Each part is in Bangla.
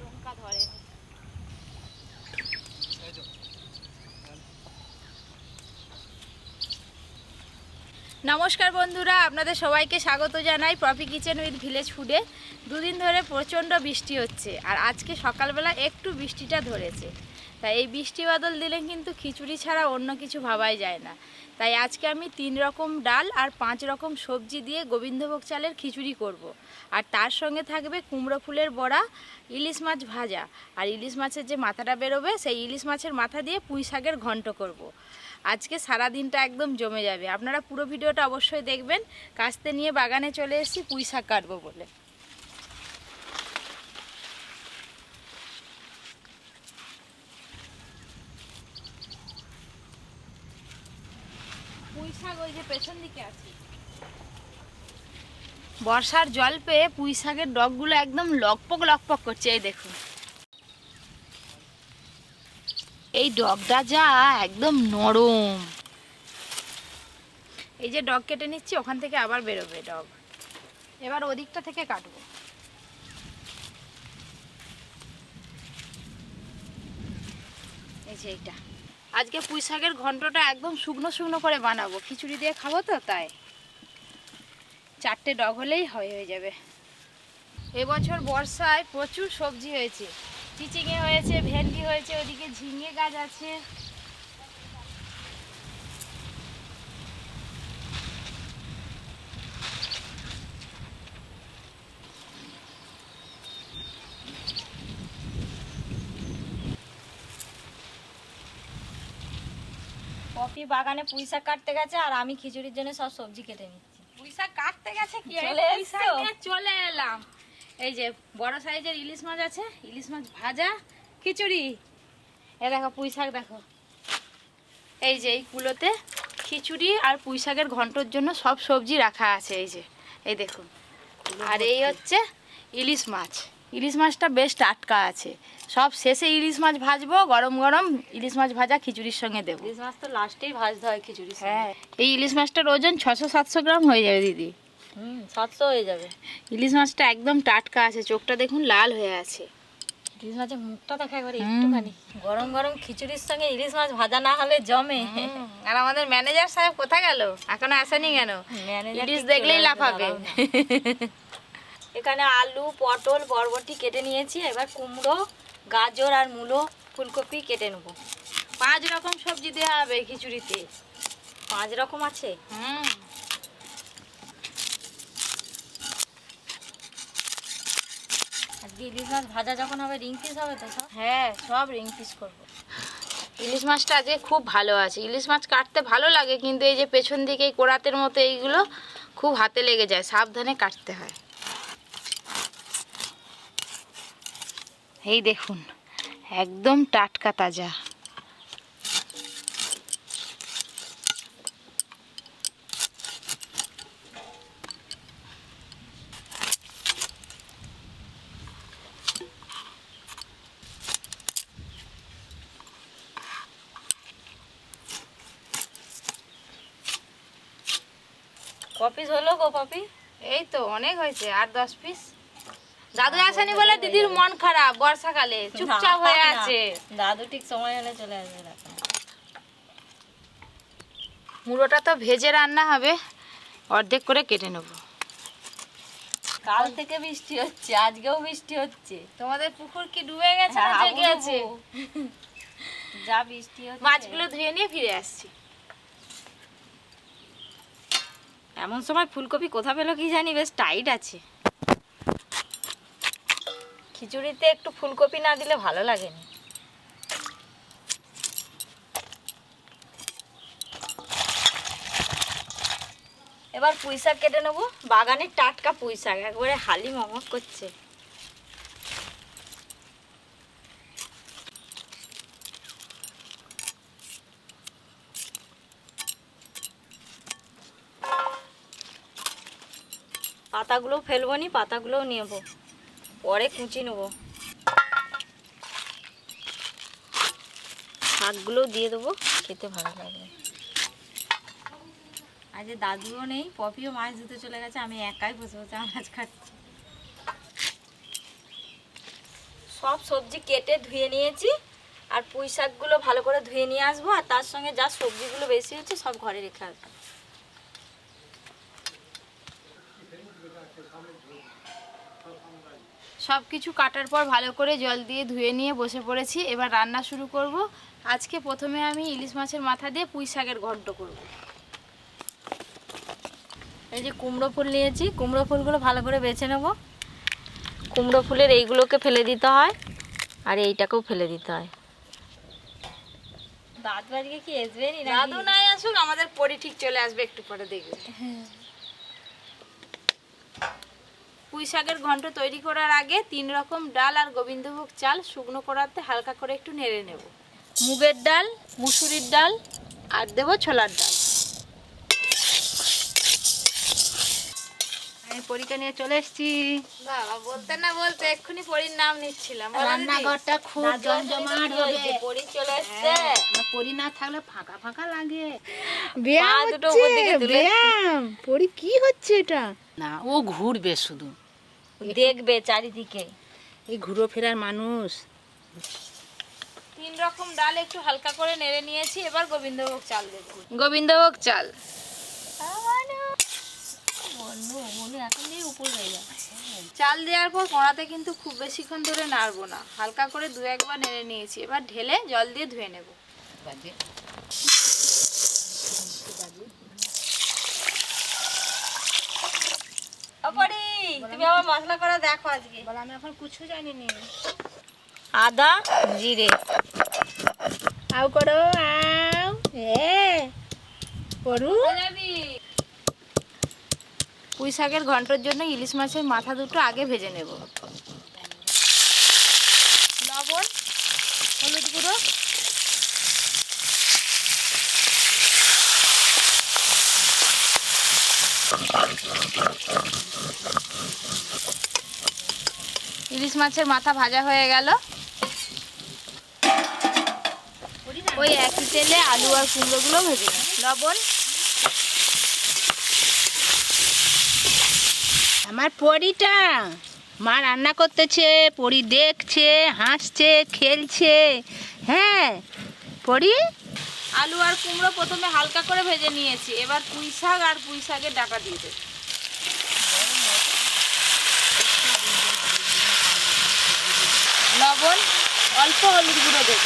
লঙ্কা ধরে। নমস্কার বন্ধুরা, আপনাদের সবাইকে স্বাগত জানাই পপি কিচেন উইথ ভিলেজ ফুডে। দুদিন ধরে প্রচণ্ড বৃষ্টি হচ্ছে, আর আজকে সকালবেলা একটু বৃষ্টিটা ধরেছে। তাই এই বৃষ্টি বাদল দিলে কিন্তু খিচুড়ি ছাড়া অন্য কিছু ভাবাই যায় না। তাই আজকে আমি 3 রকম ডাল আর 5 রকম সবজি দিয়ে গোবিন্দভোগ চালের খিচুড়ি করব। আর তার সঙ্গে থাকবে কুমড়ো ফুলের বড়া, ইলিশ মাছ ভাজা, আর ইলিশ মাছের যে মাথাটা বেরোবে সেই ইলিশ মাছের মাথা দিয়ে পুঁই শাকের ঘন্ট করব। আজকে সারা দিনটা একদম জমে যাবে। আপনারা পুরো ভিডিওটা অবশ্যই দেখবেন। কাস্তে নিয়ে বাগানে চলে এসেছি পুঁই শাক কাটবো বলে। পুঁই শাক ওই যে পেছন দিকে আছে। বর্ষার জল পেয়ে পুঁই শাকের ডগগুলো একদম লকপক লকপক করছে। এই দেখুন, এই ডগটা যা একদম নরম। এই যে ডগ কেটে নিচ্ছি, ওখান থেকে আবার বেরোবে ডগ। এবার ওদিকটা থেকে কাটবো। এই যে এইটা আজকে পুঁই শাকের ঘন্টটা একদম শুকনো শুকনো করে বানাবো, খিচুড়ি দিয়ে খাবো তো, তাই 4টে ডগ হলেই হয়ে যাবে। এবছর বর্ষায় প্রচুর সবজি হয়েছে, চিচিঙে হয়েছে, ভেন্ডি হয়েছে, ওদিকে ঝিঙে গাছ আছে। পপি বাগানে পুঁই শাক কাটতে গেছে, আর আমি খিচুড়ির জন্য সব সবজি কেটে নিচ্ছি। পুঁই শাক কাটতে গেছে কি, চলে পুঁই শাক এসছো? নিয়ে চলে এলাম। এই যে বড় সাইজের ইলিশ মাছ আছে, ইলিশ মাছ ভাজা, খিচুড়ি। এ দেখো পুঁই শাক, দেখো এই যে এই কুলোতে খিচুড়ি আর পুঁই শাকের ঘন্টর জন্য সব সবজি রাখা আছে। এই যে এই দেখুন। আর এই হচ্ছে ইলিশ মাছ। ইলিশ মাছটা বেশ টাটকা আছে। সব শেষে ইলিশ মাছ ভাজবো, গরম গরম ইলিশ মাছ ভাজা খিচুড়ির সঙ্গে দেবো। ইলিশ মাছ তো লাস্টেই ভাজতে হয় খিচুড়ি। হ্যাঁ, এই ইলিশ মাছটার ওজন 600-700 গ্রাম হয়ে যাবে দিদি। 700 হয়ে যাবে। ইলিশ মাছটা একদম টাটকা আছে, চোখটা দেখুন লাল হয়ে আছে। ইলিশ মাছের মুখটা দেখা একবারে একটুখানি। গরম গরম খিচুড়ির সঙ্গে ইলিশ মাছ ভাজা না হলে জমে। আর আমাদের ম্যানেজার সাহেব কোথায় গেল, এখনো আসেনি কেন? ইলিশ দেখলেই লাফাবে। এখানে আলু, পটল, বরবটি কেটে নিয়েছি। এবার কুমড়ো, গাজর আর মূলো, ফুলকপি কেটে নেবো। 5 রকম সবজি দেওয়া হবে খিচুড়িতে। 5 রকম আছে। আজকে ইলিশ মাছ ভাজা যখন হবে রিং পিস হবে তো সব? হ্যাঁ, সব রিং পিস করবো। ইলিশ মাছটা আজকে খুব ভালো আছে। ইলিশ মাছ কাটতে ভালো লাগে, কিন্তু এই যে পেছন দিকে এই কোরাতের মতো এইগুলো খুব হাতে লেগে যায়, সাবধানে কাটতে হয়। এই দেখুন, একদম টাটকা তাজা। ক পিস হলো গো পপি? এই তো অনেক হয়েছে, আর 10 পিস। দাদু আসেনি বলে দিদির মন খারাপ, বর্ষাকালে চুপচাপ হয়ে আছে। দাদু ঠিক সময় হলে চলে আসবে। মুড়োটা তো ভেজে রান্না হবে, অর্ধেক করে কেটে নেব। কাল থেকে বৃষ্টি হচ্ছে, আজকেও বৃষ্টি হচ্ছে। তোমাদের পুকুর কি ডুবে গেছে না জেগে আছে? যা বৃষ্টি হচ্ছে। মাছগুলো ধুয়ে নিয়ে ফিরে আসছি। এমন সময় ফুলকপি কোথা পেলো কি জানি, বেশ টাইট আছে। খিচুড়িতে একটু ফুলকপি না দিলে ভালো লাগেনি। এবার পুঁই শাক কেটে নেবো। বাগানের টাটকা পুঁই শাক, একবারে হালি মমক করছে। পাতাগুলো ফেলবো নি, পাতাগুলোও নেবো, পরে কুচি নেবো। শাকগুলো দিয়ে দেবো, খেতে ভালো লাগবে। আজ দাদুও নেই, পপিও মাছ ধুতে চলে গেছে, আমি একাই বসে বসে মাছ খাচ্ছি। সব সবজি কেটে ধুয়ে নিয়েছি, আর পুঁই শাকগুলো ভালো করে ধুয়ে নিয়ে আসবো, আর তার সঙ্গে যা সবজিগুলো বেশি হচ্ছে সব ঘরে রেখে আসবো। সব কিছু কাটার পর ভালো করে জল দিয়ে ধুয়ে নিয়ে বসে পড়েছি। এবার রান্না শুরু করব। আজকে প্রথমে আমি ইলিশ মাছের মাথা দিয়ে পুঁই শাকের ঘন্ট করব। এই যে কুমড়ো ফুল নিয়েছি, কুমড়ো ফুলগুলো ভালো করে বেছে নেব। কুমড়ো ফুলের এইগুলোকে ফেলে দিতে হয়, আর এইটাকেও ফেলে দিতে হয়। দাদু আজকে কি আসবেনি? দাদু নাই আসুক, আমাদের পরি ঠিক চলে আসবে একটু পরে, দেখবে। পুঁই শাকের ঘন্ট তৈরি করার আগে 3 রকম ডাল আর গোবিন্দভোগ চাল শুকনো করাতে হালকা করে একটু নেড়ে নেব। মুগের ডাল, মুসুরির ডাল আর দেবো ছোলার ডাল। আমি পরীক্ষা নিয়ে চলে এসেছি। বাবা, বলতে না বলতে এক্ষুনি পরীর নাম নিচ্ছিলাম। রান্নাঘরটা খুব জমজমাট হবে। পরি চলে এসছে। পরি না থাকলে ফাঁকা ফাঁকা লাগে। পা দুটো উপর দিকে তুলে পরি কি হচ্ছে এটা? না, ও ঘুরবে শুধু, দেখবে চারিদিকে। এই ঘুরো ফেরার মানুষ। 3 রকম ডাল একটু হালকা করে নেড়ে নিয়েছি। এবার গোবিন্দভোগ চাল দেব। গোবিন্দভোগ চাল চাল দেওয়ার পর কড়াতে কিন্তু খুব বেশিক্ষণ ধরে নাড়বো না, হালকা করে 2-1 বার নেড়ে নিয়েছি। এবার ঢেলে জল দিয়ে ধুয়ে নেব। পরি, তুমি আবার মশলা করা দেখো আজকে। বল, আমি এখন কিছু জানি নি। আদা, জিরে, আও করো, আও পড়ু। পুঁই শাকের ঘন্টর জন্য ইলিশ মাছের মাথা দুটো আগে ভেজে নেব। লবণ, হলুদ গুঁড়ো, ইলিশ মাছের মাথা ভাজা হয়ে গেল। ওই একই তেলে আলু আর কুমড়োগুলো ভেজে নেব। লবণ, আমার পরিটা মা রান্না করতেছে, পরি দেখছে, হাসছে, খেলছে। হ্যাঁ পরি, আলু আর কুমড়ো প্রথমে হালকা করে ভেজে নিয়েছি। এবার পুঁই শাক আর পুঁই শাকের ডাঁটা দিয়ে দেব। লবণ, অল্প হলুদ গুঁড়ো দেব।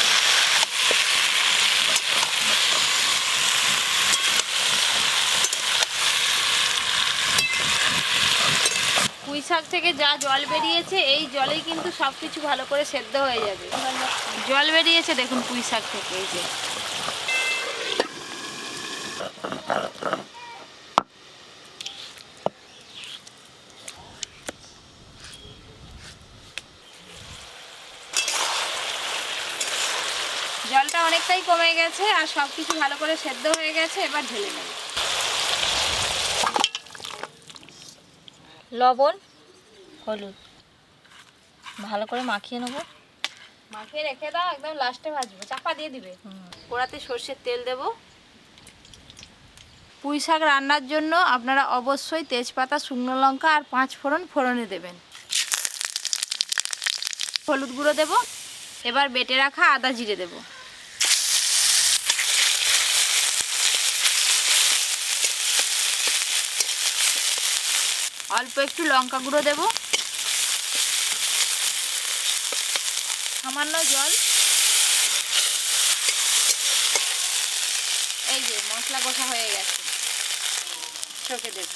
পুঁই শাক থেকে যা জল বেরিয়েছে, এই জলেই কিন্তু সব কিছু ভালো করে সেদ্ধ হয়ে যাবে। জল বেরিয়েছে দেখুন পুঁই শাক থেকে, এই যে। জলটা অনেকটাই কমে গেছে আর সব কিছু ভালো করে সেদ্ধ হয়ে গেছে। এবার ঢেলে নেব। লবণ, হলুদ ভালো করে মাখিয়ে নেব। মাখিয়ে রেখে দাও, একদম লাস্টে ভাজবো। চাপা দিয়ে দিবে। কড়াতে সর্ষের তেল দেব। পুঁই শাক রান্নার জন্য আপনারা অবশ্যই তেজপাতা, শুকনো লঙ্কা আর 5 ফোড়ন ফোড়নে দেবেন। হলুদ গুঁড়ো দেব। এবার বেটে রাখা আদা জিরে দেব। অল্প একটু লঙ্কা গুঁড়ো দেব। সামান্য জল। এই যে মশলা কষা হয়ে গেছে, চোখে দেব।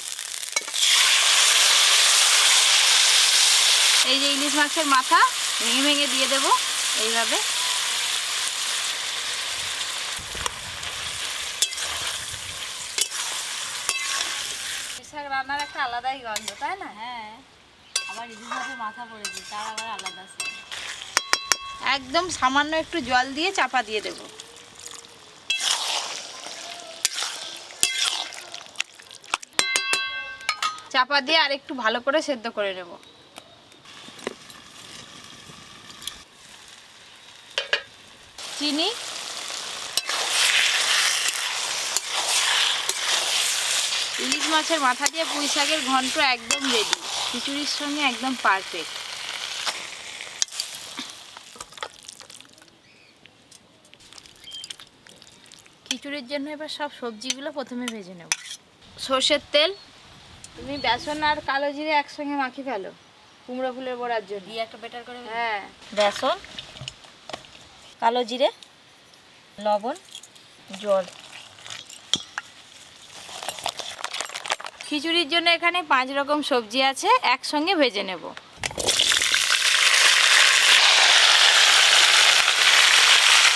এই যে ইলিশ মাছের মাথা ভেঙে ভেঙে দিয়ে দেব এইভাবে। শাক রান্নার একটা আলাদাই গন্ধ, তাই না? হ্যাঁ, আবার ইলিশ মাছের মাথা পড়েছে, তার আবার আলাদা স্বাদ। একদম সামান্য একটু জল দিয়ে চাপা দিয়ে দেব। চাপা দিয়ে আর একটু ভালো করে সেদ্ধ করে নেব। চিনি, ইলিশ মাছের মাথা দিয়ে পুঁই শাকের ঘন্ট একদম রেডি। খিচুড়ির সঙ্গে একদম পারফেক্ট। খিচুড়ির জন্য এবার সব সবজিগুলো প্রথমে ভেজে নেব। সর্ষের তেল, তুমি বেসন আর কালো জিরে একসঙ্গে মাখিয়ে ফেলো কুমড়ো ফুলের বড়ার জন্য। দিয়ে একটা বেটার করে, হ্যাঁ, বেসন, কালো জিরে, লবণ, জল। খিচুড়ির জন্য এখানে 5 রকম সবজি আছে, একসঙ্গে ভেজে নেব।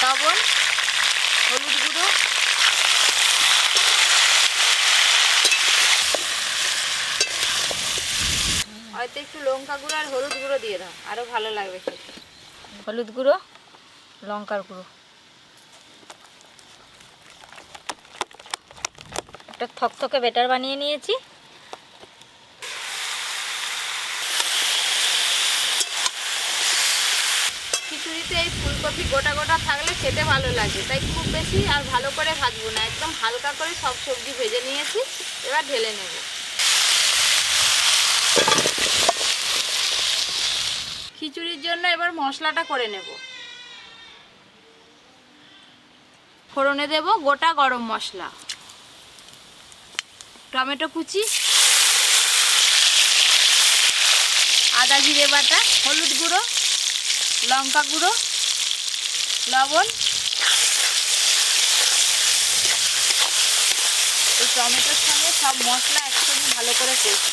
লবণ, হলুদ গুঁড়ো, হয়তো একটু লঙ্কা গুঁড়ো আর হলুদ গুঁড়ো দিয়ে দাও, আরও ভালো লাগবে খেতে। হলুদ গুঁড়ো, লঙ্কার গুঁড়ো। একটা থকথকে বেটার বানিয়ে নিয়েছি। খিচুড়িতে এই ফুলকপি গোটা গোটা থাকলে খেতে ভালো লাগে, তাই খুব বেশি আর ভালো করে ভাজবো না, একদম হালকা করে সব সবজি ভেজে নিয়েছি। এবার ঢেলে নেব। খিচুড়ির জন্য এবার মশলাটা করে নেব। ফোড়নে দেব গোটা গরম মশলা, টমেটো কুচি, আদা জিরে বাটা, হলুদ গুঁড়ো, লঙ্কা গুঁড়ো, লবণ। এই টমেটোর সঙ্গে সব মশলা একসঙ্গে ভালো করে কষি।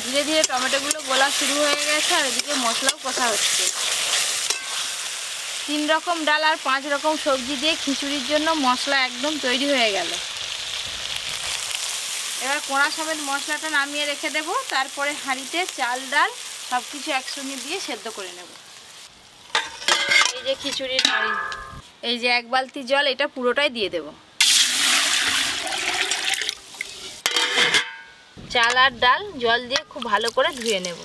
ধীরে ধীরে টমেটোগুলো গলা শুরু হয়ে গেছে আর এদিকে মশলাও কষা হচ্ছে। 3 রকম ডাল আর 5 রকম সবজি দিয়ে খিচুড়ির জন্য মশলা একদম তৈরি হয়ে গেল। এবার কোড়া সমেত মশলাটা নামিয়ে রেখে দেব, তারপরে হাঁড়িতে চাল ডাল সব কিছু একসঙ্গে দিয়ে সেদ্ধ করে নেব। এই যে খিচুড়ির হাঁড়ি, এই যে 1 বালতি জল, এটা পুরোটাই দিয়ে দেব। চাল আর ডাল জল দিয়ে খুব ভালো করে ধুয়ে নেব।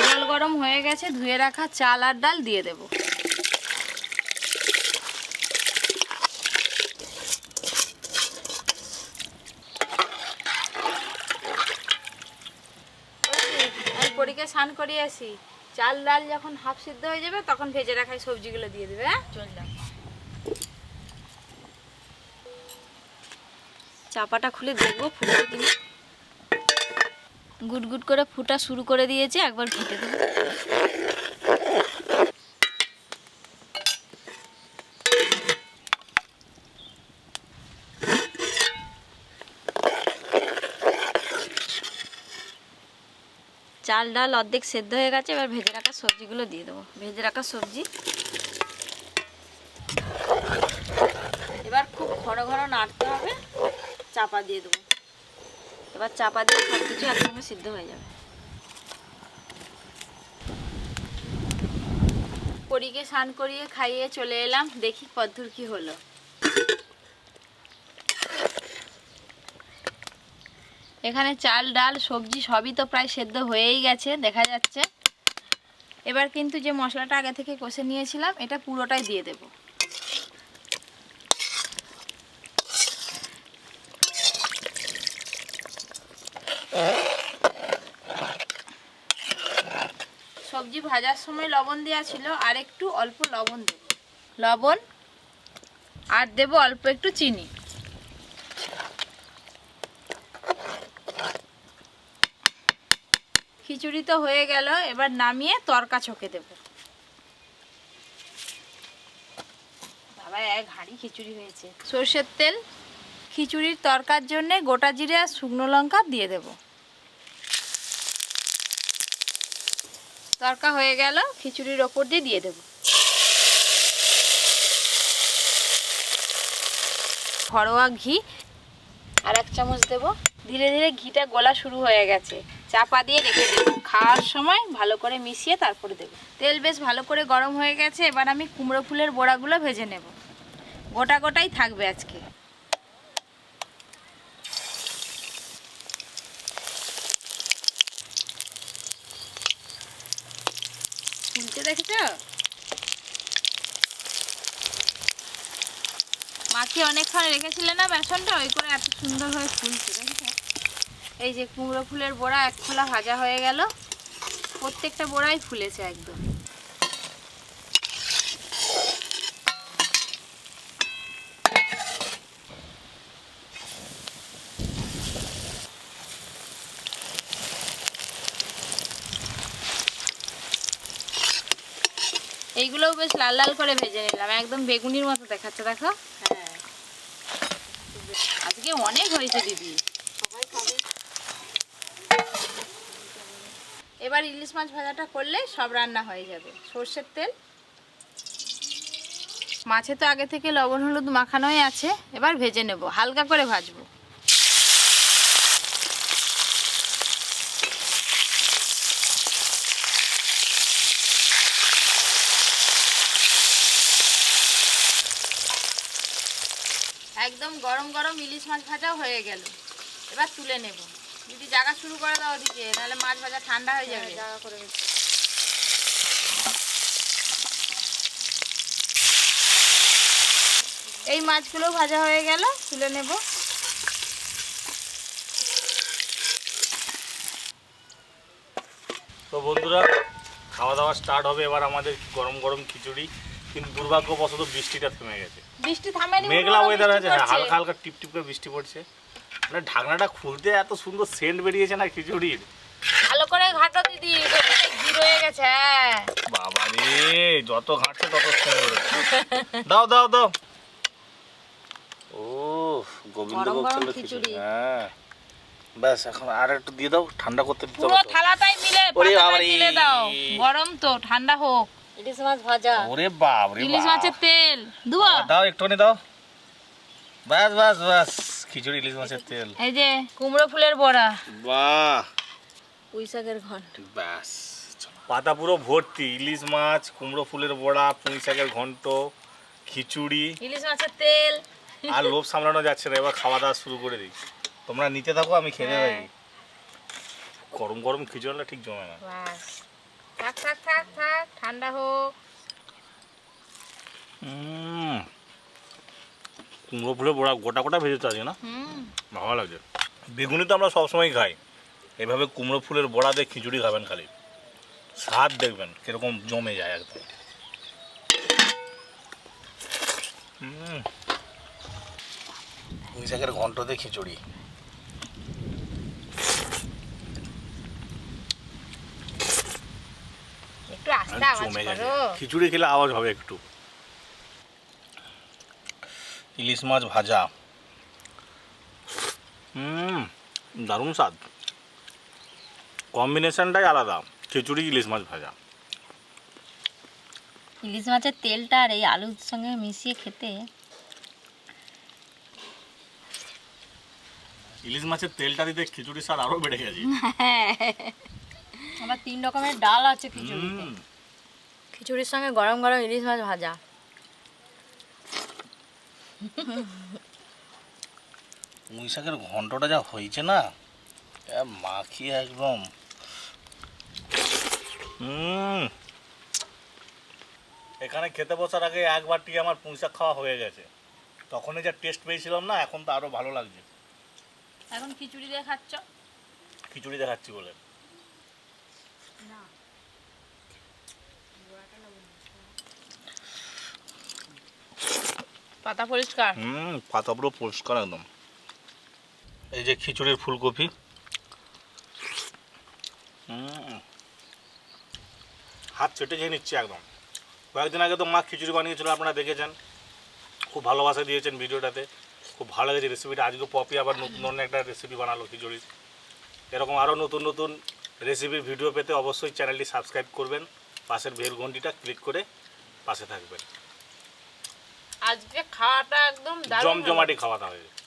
জল গরম হয়ে গেছে, ধুয়ে রাখা চাল আর ডাল দিয়ে দেব। আমি পরীকে স্নান করিয়ে আসি। চাল ডাল যখন হাফ সিদ্ধ হয়ে যাবে তখন ভেজে রাখা সবজিগুলো দিয়ে দেবে। হ্যাঁ, চললাম। চাপাটা খুলে দেখবো ফুটে কিনা। গুট গুট করে ফুটা শুরু করে দিয়েছে, একবার ঘেটে দেবো। চাল ডাল অর্ধেক সেদ্ধ হয়ে গেছে, এবার ভেজে রাখা সবজিগুলো দিয়ে দেবো। ভেজে রাখা সবজি এবার খুব ঘন ঘন নাড়তে হবে, চাপা দিয়ে দেবো। এবার চাপা দিয়ে সব কিছু একসঙ্গে সিদ্ধ হয়ে যাবে। পরীকে স্নান করিয়ে খাইয়ে চলে এলাম, দেখি কদ্দূর কি হলো। এখানে চাল ডাল সবজি সবই তো প্রায় সেদ্ধ হয়েই গেছে, দেখা যাচ্ছে। এবার কিন্তু যে মশলাটা আগে থেকে কষে নিয়েছিলাম এটা পুরোটাই দিয়ে দেব। সবজি ভাজার সময় লবণ দেওয়া ছিল, আর একটু অল্প লবণ দেব। লবণ আর দেব অল্প একটু চিনি। খিচুড়ি তো হয়ে গেল, এবার নামিয়ে তরকা ছকে দেব। বাবা, 1 হাঁড়ি খিচুড়ি হয়েছে। সর্ষের তেল, খিচুড়ির তরকার জন্য গোটা জিরে আর শুকনো লঙ্কা দিয়ে দেব। তরকা হয়ে গেল, খিচুড়ির ওপর দিয়ে দেব। ঘরোয়া ঘি আর 1 চামচ দেব। ধীরে ধীরে ঘিটা গলা শুরু হয়ে গেছে, চাপা দিয়ে রেখে দেব। খাওয়ার সময় ভালো করে মিশিয়ে তারপরে দেব। তেল বেশ ভালো করে গরম হয়ে গেছে, এবার আমি কুমড়ো ফুলের বড়াগুলো ভেজে নেব। গোটা গোটাই থাকবে আজকে। ফুলতে দেখেছ? মাখিয়ে অনেকক্ষণ রেখেছিলে না বেসনটা, ওই করে এত সুন্দর হয়ে ফুলছে দেখেছো? এই যে কুমড়ো ফুলের বড়া এক খোলা ভাজা হয়ে গেল, প্রত্যেকটা বড়াই ফুলেছে একদম। এইগুলোও বেশ লাল লাল করে ভেজে নিলাম, একদম বেগুনির মতো দেখাচ্ছে দেখো। হ্যাঁ, আজকে অনেক হয়েছে দিদি। সবাই খাবে। এবার ইলিশ মাছ ভাজাটা করলে সব রান্না হয়ে যাবে। সর্ষের তেল, মাছে তো আগে থেকে লবণ হলুদ মাখানোই আছে, এবার ভেজে নেব, হালকা করে ভাজবো। একদম গরম গরম ইলিশ মাছ ভাজাও হয়ে গেল, এবার তুলে নেব। দিদি জায়গা শুরু করে দাও ওদিকে, নাহলে মাছ ভাজা ঠান্ডা হয়ে যাবে। জায়গা করে এই মাছগুলো ভাজা হয়ে গেল, তুলে নেব। তো বন্ধুরা, খাওয়া দাওয়া স্টার্ট হবে এবার আমাদের গরম গরম খিচুড়ি। কিন্তু দুর্ভাগ্যবশত বৃষ্টিটা থেমে গেছে, বৃষ্টি থামেনি, মেঘলা ওয়েদার আছে, বৃষ্টি পড়ছে। হালকা হালকা টিপ টিপ করে বৃষ্টি পড়ছে। মানে ঢাকনাটা খুলতে এত সুন্দর সেন্ট বেরিয়েছে না খিচুড়ির, ভালো করে ঘাটো দিদি, ঘি রয়ে গেছে। হ্যাঁ বাবা রে, যত ঘাটছে তত সেন্ট বেরোচ্ছে। দাও দাও দাও। ও গোবিন্দভোগ গরম গরম ছিল খিচুড়ি। হ্যাঁ, ব্যাস এখন আর একটু দিয়ে দাও, ঠান্ডা করতে দিতে পুরো হবে তো। থালাটাই মিলে ওরে পাতাটায় বাবারে। মিলে দাও, গরম তো, ঠান্ডা হোক। ইলিশ মাছ ভাজা, ওরে বাপ রে ইলিশ বাপ। মাছের তেল দুয়া, দাও একটুখানি দাও, বাস বাস বাস, খিচুড়ি ইলিশ মাছের তেল। এই যে কুমড়ো ফুলের বড়া, বাহ, পুঁই শাকের ঘন্ট। ব্যাস পাতা পুরো ভর্তি, ইলিশ মাছ, কুমড়ো ফুলের বড়া, পুঁই শাকের ঘন্ট, খিচুড়ি, ইলিশ মাছের তেল। আর লোভ সামলানো যাচ্ছে না, এবার খাওয়া দাওয়া শুরু করে দিই। তোমরা নিতে থাকো, আমি খেতে থাকি। গরম গরম খিচুড়িটা ঠিক জমে না। বাস, থাক থাক থাক থাক, ঠান্ডা হোক। কুমড়ো ফুলের বড়া গোটা গোটা ভেজেতে আছে না, ভালো লাগছে। বেগুনি তো আমরা সবসময় খাই, এভাবে কুমড়ো ফুলের বড়া দিয়ে খিচুড়ি খাবেন, খালি স্বাদ দেখবেন কিরকম জমে যায় একদম। পুঁই শাকের ঘন্ট দিয়ে খিচুড়ি, একটু আস্তে আওয়াজ জমে গেছে। করো। খিচুড়ি খেলে আওয়াজ হবে একটু। ইলিশ মাছ ভাজা, দারুণ স্বাদ, কম্বিনেশনটাই আলাদা, খিচুড়ি ইলিশ মাছ ভাজা। ইলিশ মাছের তেলটা আর এই আলুর সঙ্গে মিশিয়ে খেতে ইলিশ মাছের তেলটা দিতে খিচুড়ির স্বাদ আরও বেড়ে গেছে। আবার 3 রকমের ডাল আছে খিচুড়িতে। খিচুড়ির সঙ্গে গরম গরম ইলিশ মাছ ভাজা। পুঁই শাকের ঘন্টটা যা হয়েছে না, মাখিয়ে একদম। এখানে খেতে বসার আগে একবারটি আমার পুঁই শাক খাওয়া হয়ে গেছে, তখনই যা টেস্ট পেয়েছিলাম না, এখন তো আরও ভালো লাগছে। এখন খিচুড়ি দিয়ে খাচ্ছ? খিচুড়ি দেখাচ্ছি বলে। পাতা পরিষ্কার। পাতা পুরো পরিষ্কার একদম। এই যে খিচুড়ির ফুলকপি, হাত চেটে খেয়ে নিচ্ছে একদম। কয়েকদিন আগে তো মা খিচুড়ি বানিয়েছিল, আপনারা দেখেছেন, খুব ভালোবাসা দিয়েছেন ভিডিওটাতে, খুব ভালো লেগেছে রেসিপিটা। আজকে পপি আবার নতুন ধরনের একটা রেসিপি বানালো খিচুড়ির। এরকম আরও নতুন নতুন রেসিপির ভিডিও পেতে অবশ্যই চ্যানেলটি সাবস্ক্রাইব করবেন, পাশের বেল ঘন্টিটা ক্লিক করে পাশে থাকবেন। আজকে খাওয়াটা একদম দারুণ হলো। জমজমাটি খাওয়া দাওয়া হয়েছে।